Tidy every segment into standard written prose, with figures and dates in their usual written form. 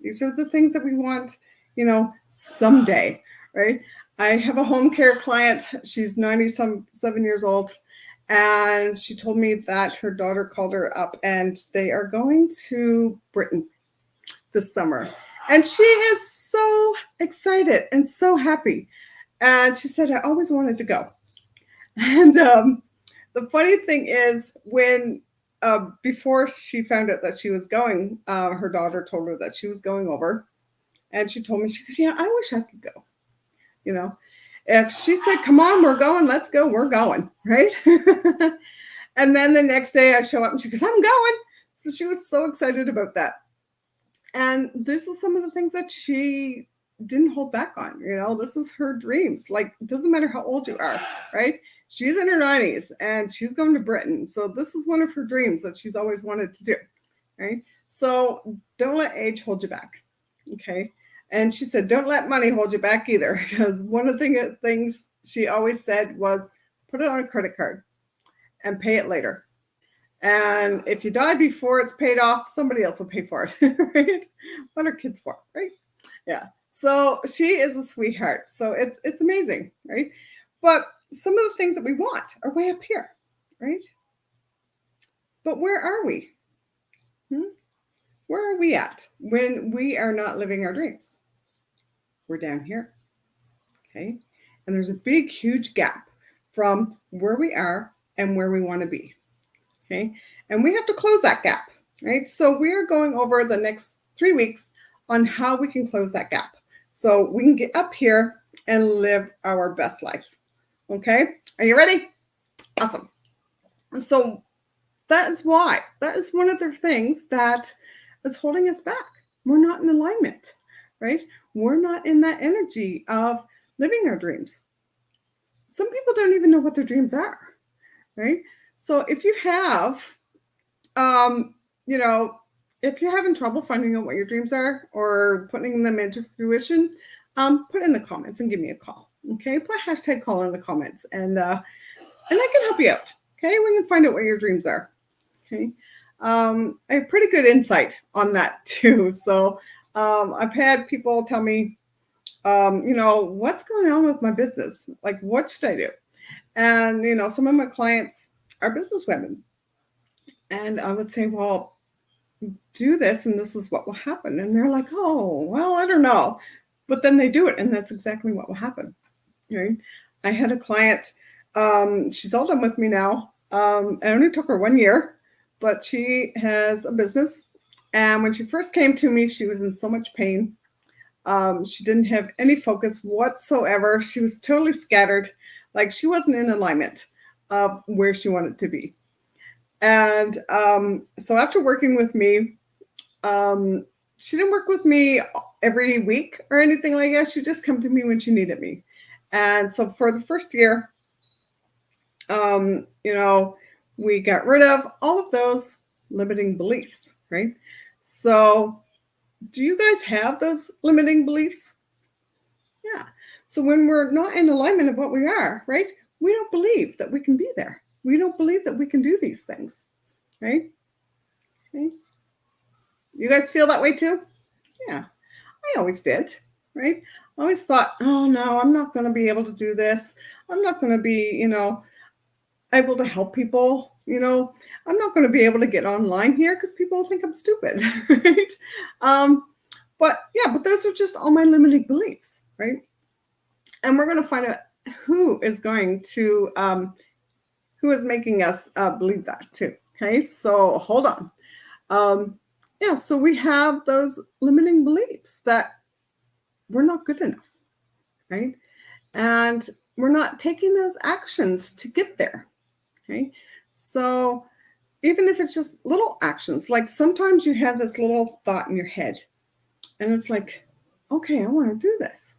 These are the things that we want, someday, right? I have a home care client. She's 97 years old. And she told me that her daughter called her up and they are going to Britain this summer. And she is so excited and so happy. And she said, I always wanted to go. And the funny thing is, when before she found out that she was going, her daughter told her that she was going over. And she told me, she goes, yeah, I wish I could go. If she said, come on, we're going, let's go, we're going, right? And then the next day I show up and she goes, I'm going. So she was so excited about that. And this is some of the things that she didn't hold back on. This is her dreams. Like, it doesn't matter how old you are, right? She's in her 90s and she's going to Britain. So this is one of her dreams that she's always wanted to do, right? So don't let age hold you back, okay? And she said, don't let money hold you back either, because one of the things she always said was, put it on a credit card and pay it later. And if you die before it's paid off, somebody else will pay for it, right? What are kids for, right? Yeah. So she is a sweetheart. So it's amazing, right? But some of the things that we want are way up here, right? But where are we? Where are we at when we are not living our dreams? We're down here, okay? And there's a big, huge gap from where we are and where we want to be, okay? And we have to close that gap, right? So we are going over the next 3 weeks on how we can close that gap so we can get up here and live our best life, okay? Are you ready? Awesome. So that is why. That is one of the things that is holding us back. We're not in alignment, right? We're not in that energy of living our dreams. Some people don't even know what their dreams are, right? So if you have, if you're having trouble finding out what your dreams are or putting them into fruition, put in the comments and give me a call, okay? Put #call in the comments and I can help you out, okay? We can find out what your dreams are, okay? I have pretty good insight on that too. So I've had people tell me, what's going on with my business? Like, what should I do? And, some of my clients are business women. And I would say, well, do this and this is what will happen. And they're like, oh, well, I don't know. But then they do it. And that's exactly what will happen. Right? I had a client, she's all done with me now. It only took her 1 year. But she has a business. And when she first came to me, she was in so much pain. She didn't have any focus whatsoever. She was totally scattered. Like, she wasn't in alignment of where she wanted to be. And so after working with me, she didn't work with me every week or anything like that. She just come to me when she needed me. And so for the first year, we got rid of all of those limiting beliefs, right? So do you guys have those limiting beliefs? Yeah. So when we're not in alignment of what we are, right? We don't believe that we can be there. We don't believe that we can do these things, right? Okay. You guys feel that way too? Yeah. I always did, right? I always thought, oh no, I'm not going to be able to do this. I'm not going to be, able to help people, I'm not going to be able to get online here because people think I'm stupid, right? But those are just all my limiting beliefs, right? And we're going to find out who is making us believe that too. Okay, so hold on. So we have those limiting beliefs that we're not good enough, right? And we're not taking those actions to get there. Okay, so even if it's just little actions, like sometimes you have this little thought in your head and it's like, okay, I want to do this.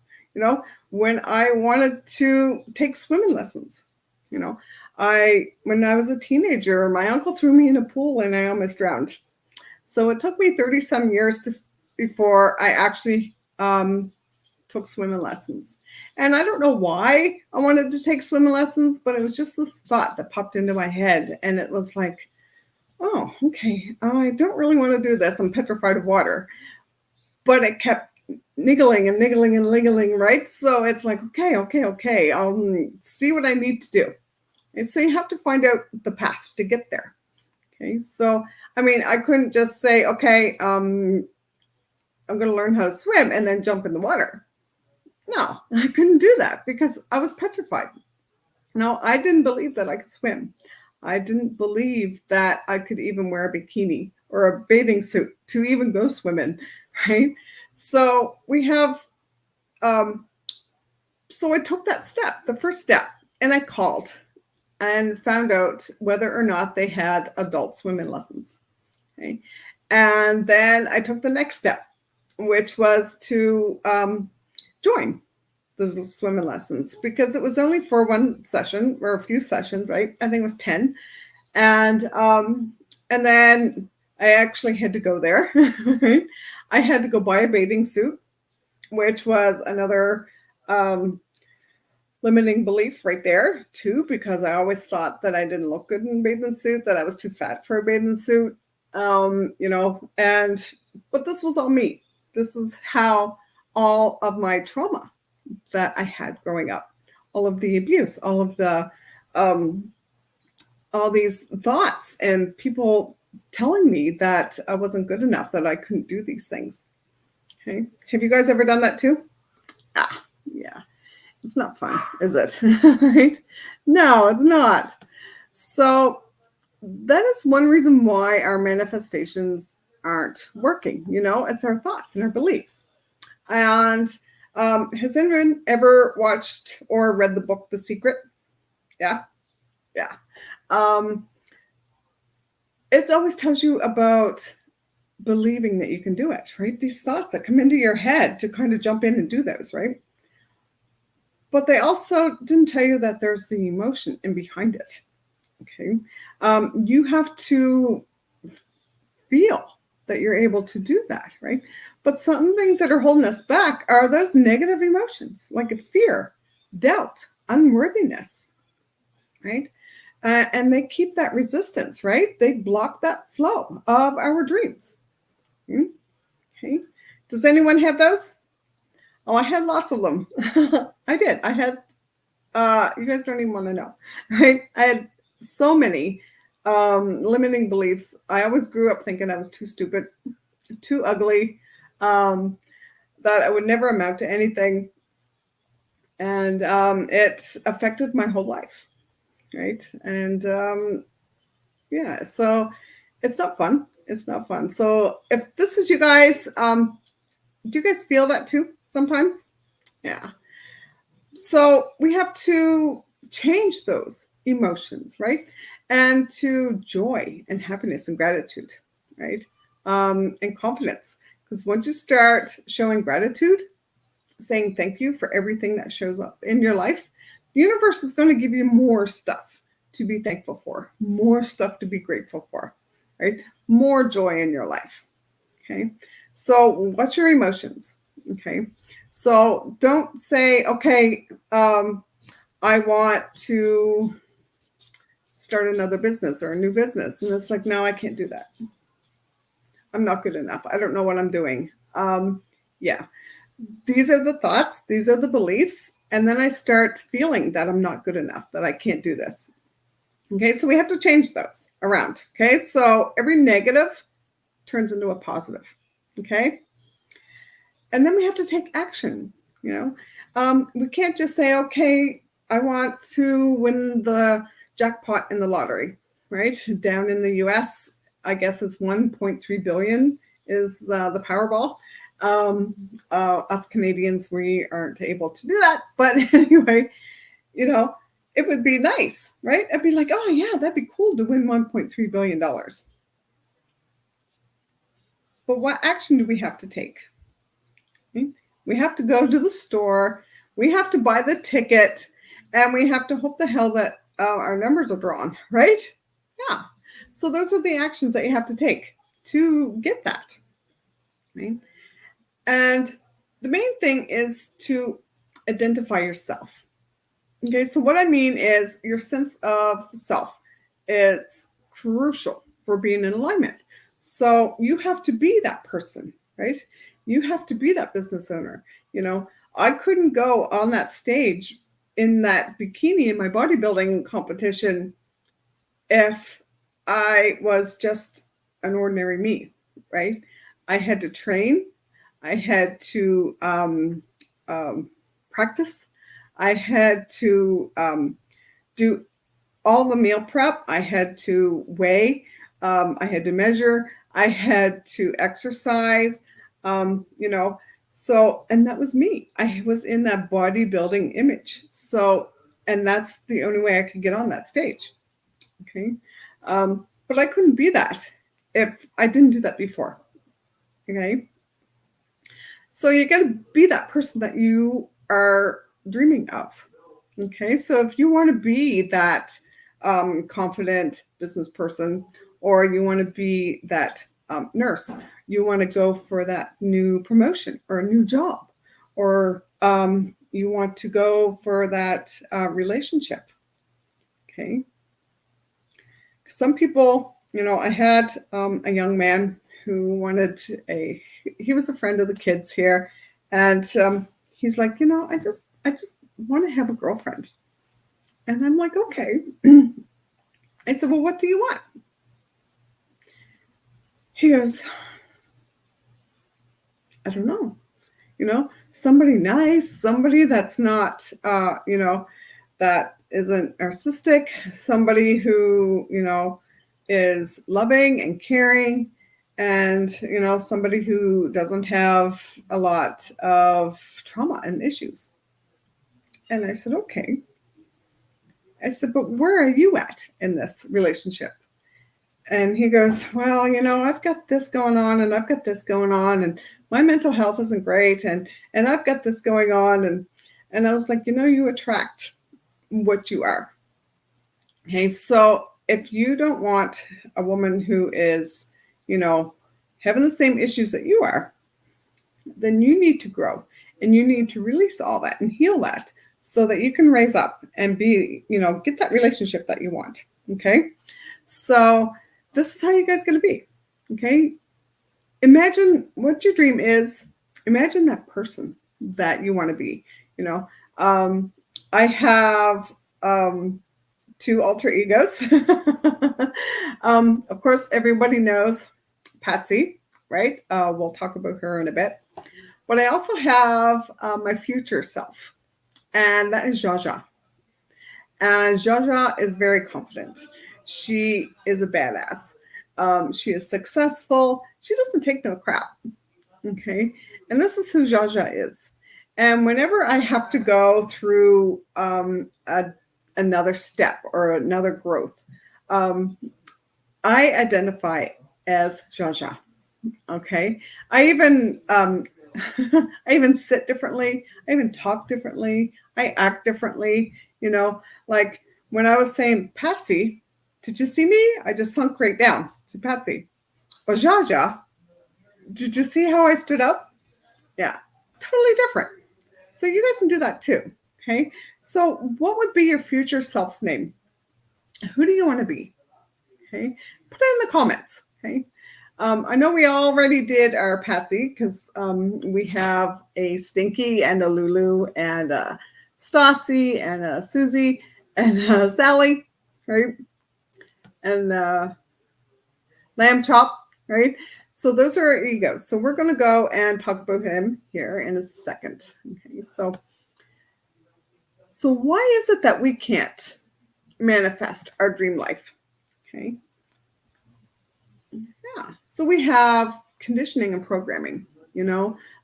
When I wanted to take swimming lessons, when I was a teenager, my uncle threw me in a pool and I almost drowned. So it took me 30 some years before I actually took swimming lessons. And I don't know why I wanted to take swimming lessons, but it was just this thought that popped into my head. And it was like, oh, okay, I don't really want to do this. I'm petrified of water. but it kept niggling and niggling and niggling, right? So it's like, okay, I'll see what I need to do. And so you have to find out the path to get there. Okay, so I mean, I couldn't just say, okay, I'm going to learn how to swim and then jump in the water. No, I couldn't do that because I was petrified. No, I didn't believe that I could swim. I didn't believe that I could even wear a bikini or a bathing suit to even go swimming, right? So we have, so I took that step, the first step, and I called and found out whether or not they had adult swimming lessons. Okay. And then I took the next step, which was to join those swimming lessons because it was only for one session or a few sessions, right? I think it was 10. And then I actually had to go there. Right? I had to go buy a bathing suit, which was another limiting belief right there too, because I always thought that I didn't look good in a bathing suit, that I was too fat for a bathing suit, but this was all me. This is how all of my trauma that I had growing up, all of the abuse, all of the, all these thoughts and people telling me that I wasn't good enough, that I couldn't do these things. Okay. Have you guys ever done that too? Yeah. It's not fun, is it? Right? No, it's not. So that is one reason why our manifestations aren't working. It's our thoughts and our beliefs. And has anyone ever watched or read the book The Secret? Yeah. It always tells you about believing that you can do it, right? These thoughts that come into your head to kind of jump in and do those, right? But they also didn't tell you that there's the emotion in behind it. Okay. You have to feel that you're able to do that, right? But some things that are holding us back are those negative emotions, like fear, doubt, unworthiness, right? And they keep that resistance, right? They block that flow of our dreams. Okay. Does anyone have those? Oh, I had lots of them. I did. I had, you guys don't even want to know, right? I had so many limiting beliefs. I always grew up thinking I was too stupid, too ugly, that I would never amount to anything. And it affected my whole life, right? And yeah, so it's not fun. It's not fun. So if this is you guys, do you guys feel that too sometimes? Yeah. So we have to change those emotions, right? And to joy and happiness and gratitude, right? And confidence. Because once you start showing gratitude, saying thank you for everything that shows up in your life, the universe is going to give you more stuff to be thankful for, more stuff to be grateful for, right? More joy in your life. Okay. So what's your emotions? Okay. So don't say, okay, I want to start another business or a new business. And it's like, no, I can't do that. I'm not good enough. I don't know what I'm doing. Yeah. These are the thoughts. These are the beliefs. And then I start feeling that I'm not good enough, that I can't do this. Okay. So we have to change those around. Okay. So every negative turns into a positive. Okay. And then we have to take action. We can't just say, okay, I want to win the jackpot in the lottery, right? Down in the US, I guess it's 1.3 billion is the Powerball. Us Canadians, we aren't able to do that. But anyway, it would be nice, right? I'd be like, oh yeah, that'd be cool to win $1.3 billion. But what action do we have to take? Okay? We have to go to the store. We have to buy the ticket, and we have to hope the hell that our numbers are drawn, right? Yeah. So those are the actions that you have to take to get that. Right? And the main thing is to identify yourself. Okay, so what I mean is your sense of self. It's crucial for being in alignment. So you have to be that person, right? You have to be that business owner. I couldn't go on that stage in that bikini in my bodybuilding competition if I was just an ordinary me, right? I had to train. I had to practice. I had to do all the meal prep. I had to weigh. I had to measure. I had to exercise. So, and that was me. I was in that bodybuilding image. So, and that's the only way I could get on that stage. Okay. But I couldn't be that if I didn't do that before. Okay. So you got to be that person that you are dreaming of. Okay. So if you want to be that confident business person, or you want to be that nurse, you want to go for that new promotion or a new job, or you want to go for that relationship. Okay. Some people, I had a young man who wanted he was a friend of the kids here, and he's like, I just want to have a girlfriend. And I'm like, okay. I said, well, what do you want? He goes, I don't know. Somebody nice, somebody that's not, that isn't narcissistic, somebody who, is loving and caring, and, somebody who doesn't have a lot of trauma and issues. And I said, okay. I said, but where are you at in this relationship? And he goes, well, I've got this going on, and I've got this going on, and my mental health isn't great, and I've got this going on. And I was like, you attract what you are. Okay, so if you don't want a woman who is, having the same issues that you are, then you need to grow, and you need to release all that and heal that, so that you can raise up and be, get that relationship that you want. Okay, so this is how you guys going to be. Okay, imagine what your dream is. Imagine that person that you want to be. I have 2 alter egos. Of course, everybody knows Patsy, right? We'll talk about her in a bit. But I also have my future self, and that is Jaja. And Jaja is very confident. She is a badass. She is successful. She doesn't take no crap. Okay. And this is who Jaja is. And whenever I have to go through another step or another growth, I identify as Jaja. Okay. I even I even sit differently. I even talk differently. I act differently. Like when I was saying, Patsy, did you see me? I just sunk right down to Patsy. Or Jaja, did you see how I stood up? Yeah, totally different. So you guys can do that too. Okay. So what would be your future self's name? Who do you want to be? Okay. Put it in the comments. Okay. I know we already did our Patsy, because we have a Stinky and a Lulu and a Stassi and a Susie and a Sally, right? And Lamb Chop, right? So those are our egos. So we're going to go and talk about him here in a second. Okay, so why is it that we can't manifest our dream life? Okay. Yeah. So we have conditioning and programming.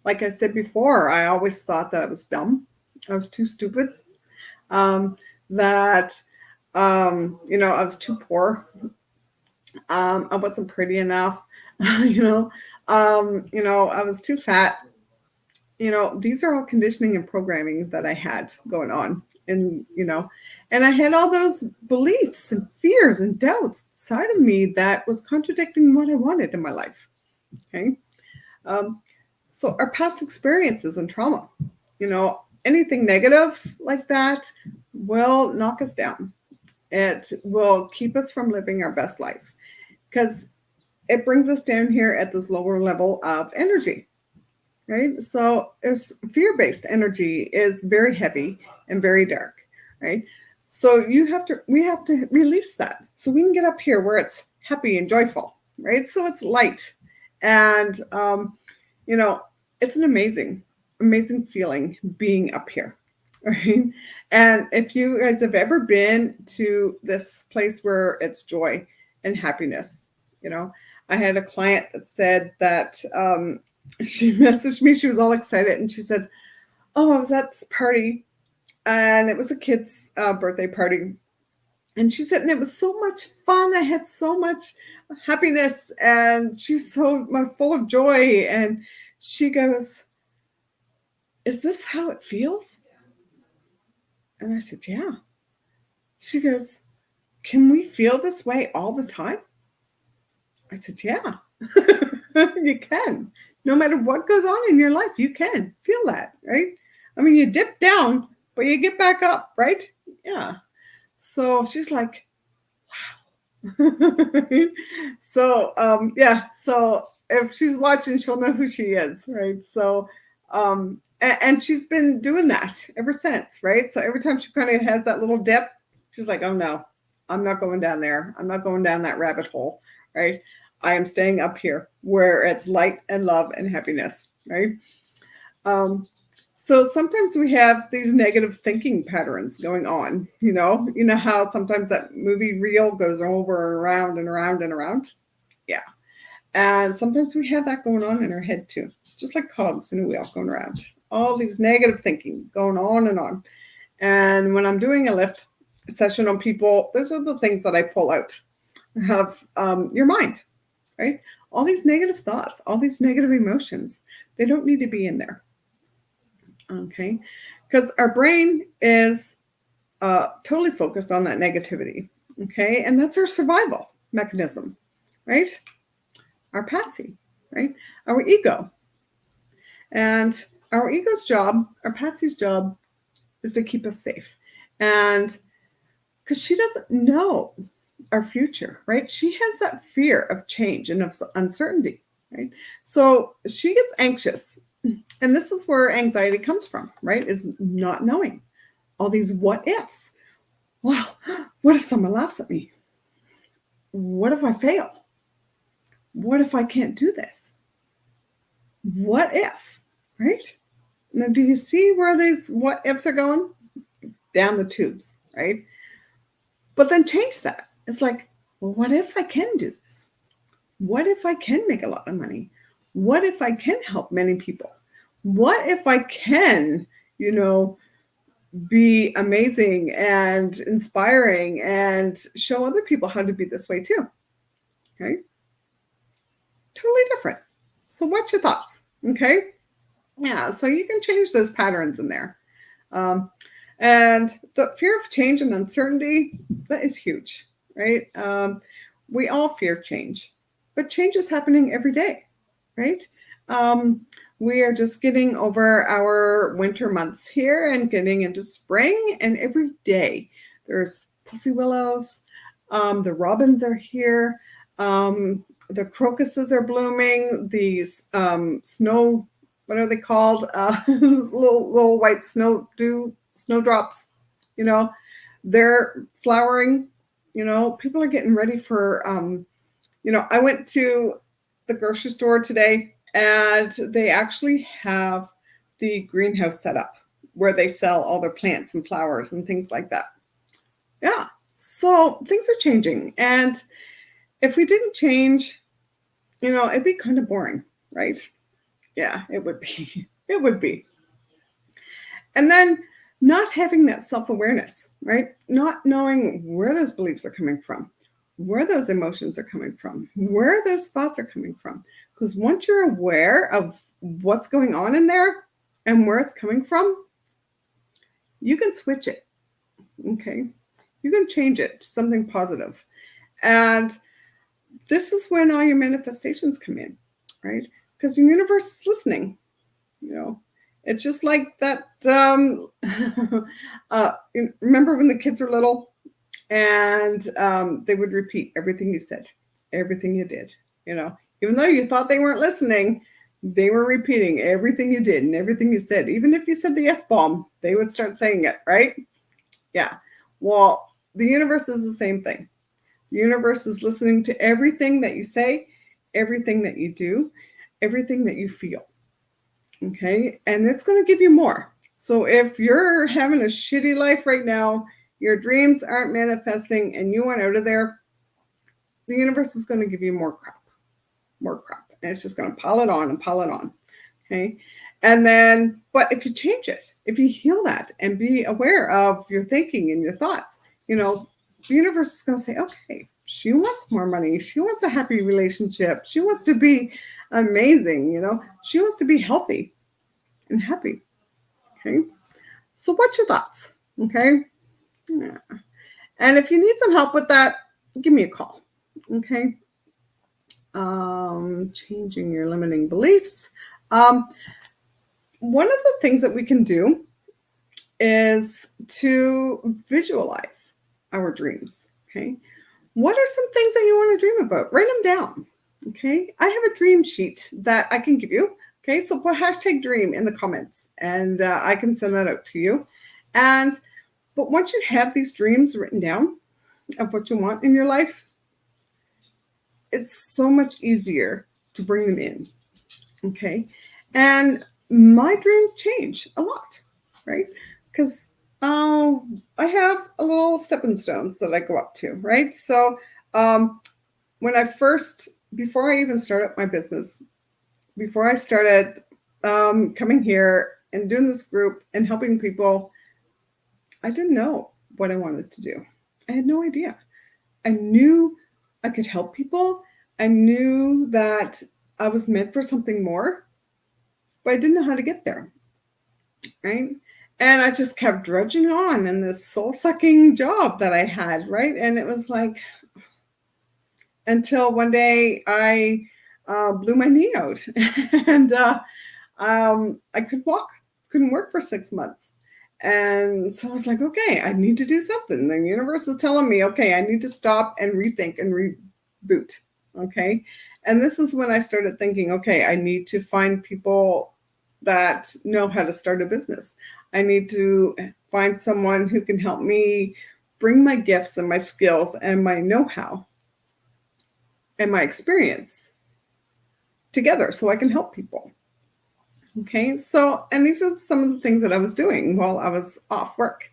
Like I said before, I always thought that I was dumb. I was too stupid. That I was too poor. I wasn't pretty enough. I was too fat. These are all conditioning and programming that I had going on. And, and I had all those beliefs and fears and doubts inside of me that was contradicting what I wanted in my life. Okay. So our past experiences and trauma, anything negative like that will knock us down. It will keep us from living our best life, because it brings us down here at this lower level of energy. right? So it's fear-based energy is very heavy and very dark, right? So we have to release that so we can get up here where it's happy and joyful, right? So it's light, and you know, it's an amazing feeling being up here, right? And if you guys have ever been to this place where it's joy and happiness, you know, I had a client that said that she messaged me. She was all excited, and she said, "Oh, I was at this party, and it was a kid's birthday party." And she said, and it was so much fun. I had so much happiness, and she was so full of joy. And she goes, "Is this how it feels?" And I said, "Yeah." She goes, "Can we feel this way all the time?" I said, "Yeah, you can. No matter what goes on in your life, you can feel that, right? I mean, you dip down, but you get back up, right? Yeah." So she's like, "Wow." So yeah. So if she's watching, she'll know who she is, right? So and she's been doing that ever since, right? So every time she kind of has that little dip, she's like, "Oh no, I'm not going down there. I'm not going down that rabbit hole, right? I am staying up here where it's light and love and happiness, right?" Um, so sometimes we have these negative thinking patterns going on. You know how sometimes that movie reel goes over and around and around and around. Yeah, and sometimes we have that going on in our head too, just like cogs in a wheel going around. All these negative thinking going on and on. And when I'm doing a lift session on people, those are the things that I pull out of your mind, right? All these negative thoughts, all these negative emotions, they don't need to be in there. Okay. Because our brain is totally focused on that negativity. Okay. And that's our survival mechanism, right? Our patsy, right? Our ego. And our ego's job, our patsy's job, is to keep us safe. And because she doesn't know our future, right? She has that fear of change and of uncertainty, right? So she gets anxious. And this is where anxiety comes from, right? Is not knowing all these what ifs. Well, what if someone laughs at me? What if I fail? What if I can't do this? What if, right? Now, do you see where these what ifs are going? Down the tubes, right? But then change that. It's like, well, what if I can do this? What if I can make a lot of money? What if I can help many people? What if I can, you know, be amazing and inspiring and show other people how to be this way too? Okay. Totally different. So, what's your thoughts? Okay. Yeah. So, you can change those patterns in there. Um, and the fear of change and uncertainty, that is huge, right? We all fear change, but change is happening every day, right? Um, we are just getting over our winter months here and getting into spring, and every day there's pussy willows, the robins are here, the crocuses are blooming, these snow, what are they called? Little white snowdrops, you know, they're flowering. You know, people are getting ready for I went to the grocery store today, and they actually have the greenhouse set up where they sell all their plants and flowers and things like that. Yeah. So things are changing. And if we didn't change, it'd be kind of boring, right? Yeah, it would be. It would be. And then not having that self awareness, right? Not knowing where those beliefs are coming from, where those emotions are coming from, where those thoughts are coming from. Because once you're aware of what's going on in there and where it's coming from, you can switch it. Okay. You can change it to something positive. And this is when all your manifestations come in, right? Because the universe is listening. It's just like that. Remember when the kids were little and they would repeat everything you said, everything you did, even though you thought they weren't listening, They were repeating everything you did and everything you said. Even if you said the F-bomb, they would start saying it, right? Yeah. Well, the universe is the same thing. The universe is listening to everything that you say, everything that you do, everything that you feel. Okay. And it's going to give you more. So if you're having a shitty life right now, your dreams aren't manifesting, and you want out of there, the universe is going to give you more crap. And it's just going to pile it on and pile it on. Okay. And then, but if you change it, if you heal that and be aware of your thinking and your thoughts, the universe is going to say, okay, she wants more money. She wants a happy relationship. She wants to be amazing. She wants to be healthy and happy. Okay. So what's your thoughts? Okay. Yeah. And if you need some help with that, give me a call. Okay. Changing your limiting beliefs. One of the things that we can do is to visualize our dreams. Okay. What are some things that you want to dream about? Write them down. Okay. I have a dream sheet that I can give you. Okay. So put #dream in the comments, and I can send that out to you. But once you have these dreams written down of what you want in your life, it's so much easier to bring them in. Okay. And my dreams change a lot, right? Because I have a little stepping stones that I go up to, right? So before I even started my business, before I started coming here and doing this group and helping people, I didn't know what I wanted to do. I had no idea. I knew I could help people. I knew that I was meant for something more, but I didn't know how to get there, right? And I just kept drudging on in this soul-sucking job that I had, right? And it was like, until one day I blew my knee out and I couldn't work for 6 months. And so I was like, okay, I need to do something. The universe is telling me, okay, I need to stop and rethink and reboot. Okay. And this is when I started thinking, okay, I need to find people that know how to start a business. I need to find someone who can help me bring my gifts and my skills and my know-how and my experience together so I can help people. Okay, so, and these are some of the things that I was doing while I was off work.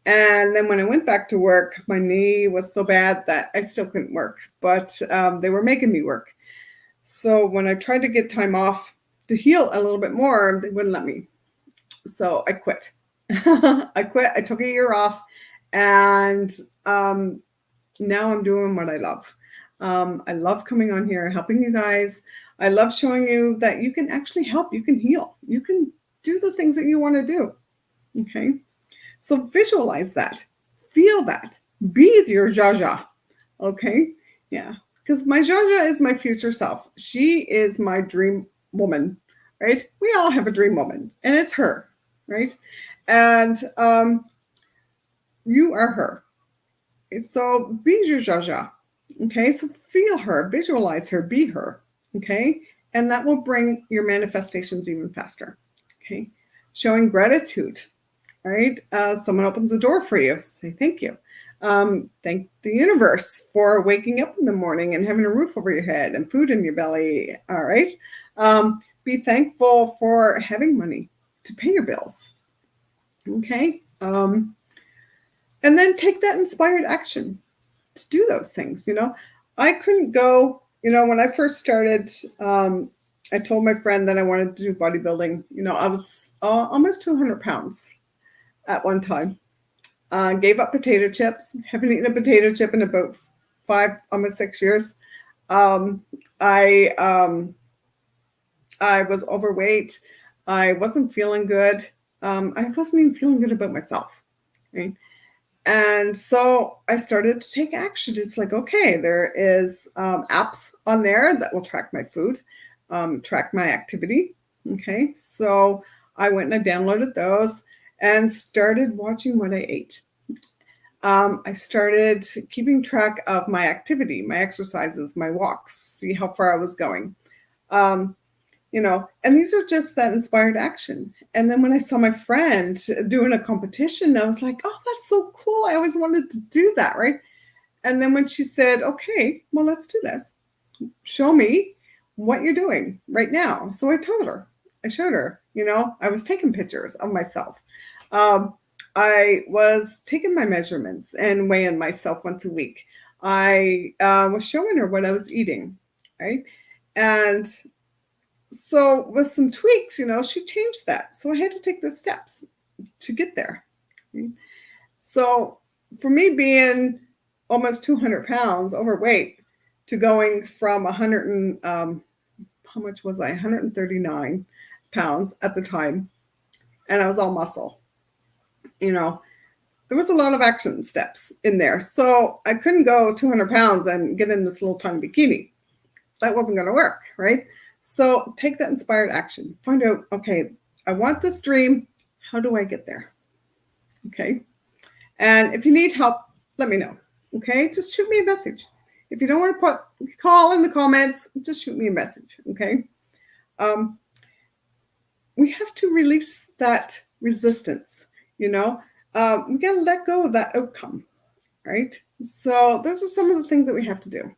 And then when I went back to work, my knee was so bad that I still couldn't work, but they were making me work. So when I tried to get time off to heal a little bit more, they wouldn't let me. So I quit. I quit. I took a year off, and now I'm doing what I love. I love coming on here, helping you guys. I love showing you that you can actually help. You can heal. You can do the things that you want to do. Okay. So visualize that. Feel that. Be your Jaja. Okay. Yeah. Because my Jaja is my future self. She is my dream woman, right? We all have a dream woman, and it's her, right? And you are her. So be your Jaja. Okay. So feel her, visualize her, be her. Okay. And that will bring your manifestations even faster. Okay. Showing gratitude. All right. Someone opens a door for you. Say thank you. Thank the universe for waking up in the morning and having a roof over your head and food in your belly. All right. Be thankful for having money to pay your bills. Okay. And then take that inspired action to do those things. I couldn't go, when I first started, I told my friend that I wanted to do bodybuilding. I was almost 200 pounds at one time. Gave up potato chips. Haven't eaten a potato chip in about almost 6 years. I was overweight. I wasn't feeling good. I wasn't even feeling good about myself. Right? And so I started to take action. It's like, okay, there is apps on there that will track my food, track my activity. Okay, so I went and I downloaded those and started watching what I ate. I started keeping track of my activity, my exercises, my walks, see how far I was going. And these are just that inspired action. And then when I saw my friend doing a competition, I was like, oh, that's so cool. I always wanted to do that, right? And then when she said, okay, well, let's do this. Show me what you're doing right now. So I told her, I showed her, I was taking pictures of myself. I was taking my measurements and weighing myself once a week. I was showing her what I was eating, right? And so with some tweaks, she changed that. So I had to take those steps to get there. So for me being almost 200 pounds overweight to going from 100 and how much was I? 139 pounds at the time. And I was all muscle. There was a lot of action steps in there. So I couldn't go 200 pounds and get in this little tiny bikini. That wasn't going to work, right? So take that inspired action. Find out, okay, I want this dream. How do I get there? Okay. And if you need help, let me know. Okay. Just shoot me a message. If you don't want to call in the comments, just shoot me a message. Okay. We have to release that resistance, we got to let go of that outcome, right? So those are some of the things that we have to do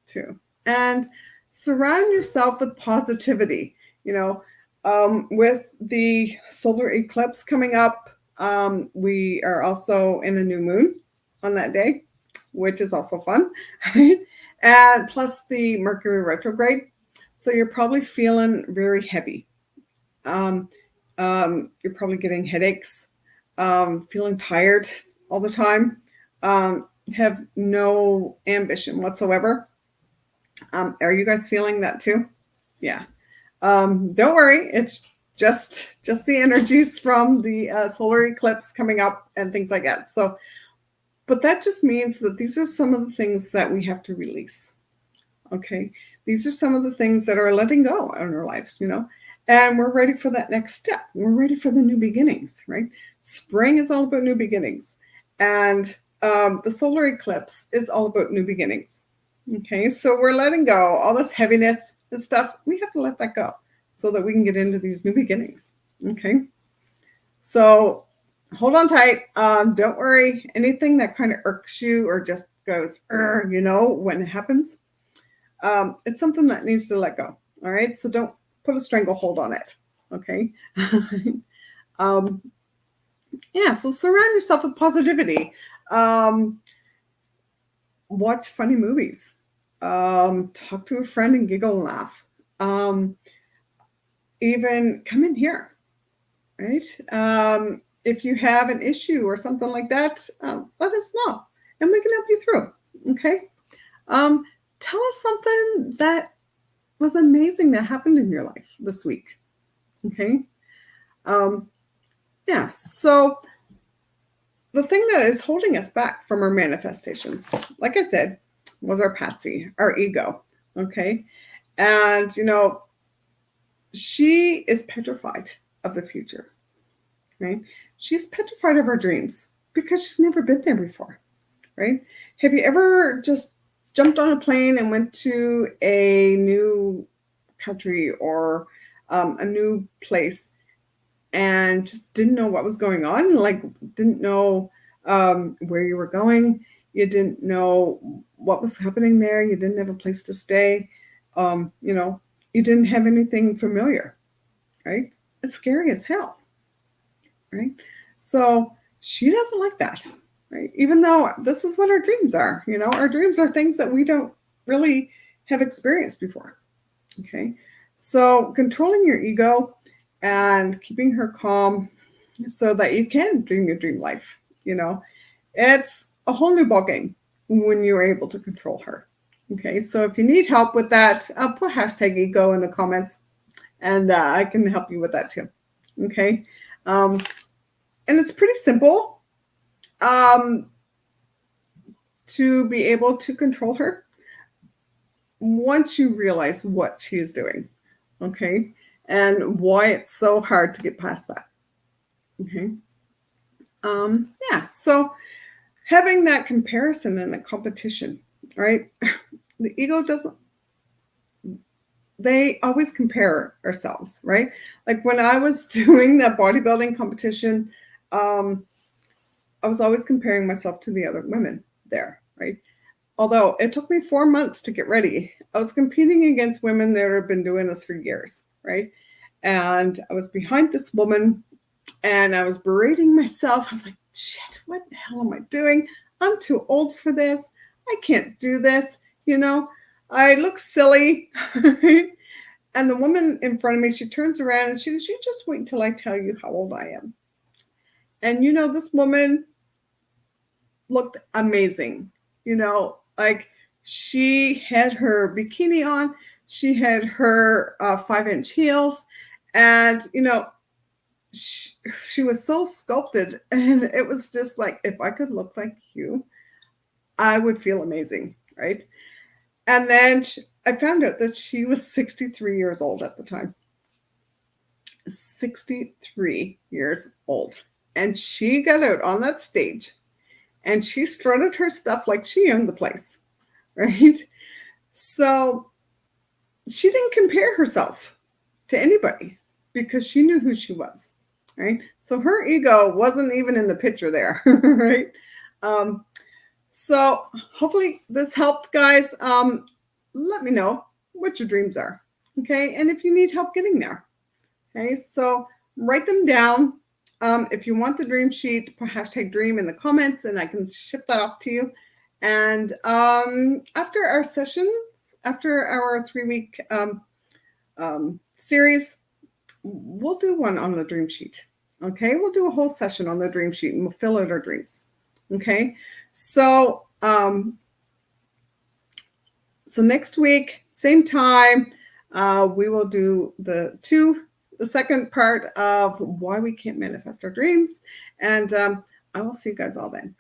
too. And surround yourself with positivity, with the solar eclipse coming up. We are also in a new moon on that day, which is also fun, right? And plus the Mercury retrograde. So you're probably feeling very heavy. You're probably getting headaches, feeling tired all the time, have no ambition whatsoever. Are you guys feeling that too? Yeah. Don't worry. It's just the energies from the solar eclipse coming up and things like that. So, but that just means that these are some of the things that we have to release. Okay. These are some of the things that are letting go in our lives, and we're ready for that next step. We're ready for the new beginnings, right? Spring is all about new beginnings. And the solar eclipse is all about new beginnings. Okay, so we're letting go. All this heaviness and stuff, we have to let that go so that we can get into these new beginnings. Okay, so hold on tight. Don't worry. Anything that kind of irks you or just goes, when it happens, it's something that needs to let go. All right, so don't put a stranglehold on it. Okay. So surround yourself with positivity. Watch funny movies. Talk to a friend and giggle and laugh. Even come in here, right? If you have an issue or something like that, let us know and we can help you through. Okay. Tell us something that was amazing that happened in your life this week. Okay. So the thing that is holding us back from our manifestations, like I said, was our patsy, our ego. Okay. And, she is petrified of the future, right? She's petrified of her dreams because she's never been there before, right? Have you ever just jumped on a plane and went to a new country or a new place and just didn't know what was going on? Like, didn't know where you were going. You didn't know what was happening there. You didn't have a place to stay. You didn't have anything familiar, right? It's scary as hell, right? So she doesn't like that, right? Even though this is what our dreams are, our dreams are things that we don't really have experienced before, okay? So controlling your ego and keeping her calm so that you can dream your dream life, it's a whole new ballgame when you're able to control her. Okay, so if you need help with that, put #ego in the comments and I can help you with that too. Okay, and it's pretty simple to be able to control her once you realize what she is doing. Okay, and why it's so hard to get past that. Okay, so having that comparison and the competition, right? The ego doesn't they always compare ourselves, right? Like when I was doing that bodybuilding competition, I was always comparing myself to the other women there, right? Although it took me 4 months to get ready, I was competing against women that have been doing this for years, right? And I was behind this woman and I was berating myself. I was like, shit, what the hell am I doing? I'm too old for this. I can't do this. I look silly. And the woman in front of me, she turns around and she goes, you just wait until I tell you how old I am. And this woman looked amazing. Like she had her bikini on, she had her 5-inch heels, and she was so sculpted, and it was just like, if I could look like you, I would feel amazing, right? And then I found out that she was 63 years old at the time. 63 years old. And she got out on that stage and she strutted her stuff like she owned the place, right? So she didn't compare herself to anybody because she knew who she was, right? So her ego wasn't even in the picture there, right? So hopefully this helped, guys. Let me know what your dreams are, okay? And if you need help getting there, okay? So write them down. If you want the dream sheet, put #dream in the comments and I can ship that off to you. And after our sessions, after our 3-week series, we'll do one on the dream sheet, okay? We'll do a whole session on the dream sheet and we'll fill out our dreams, okay? So, so next week, same time, we will do the second part of why we can't manifest our dreams. And I will see you guys all then.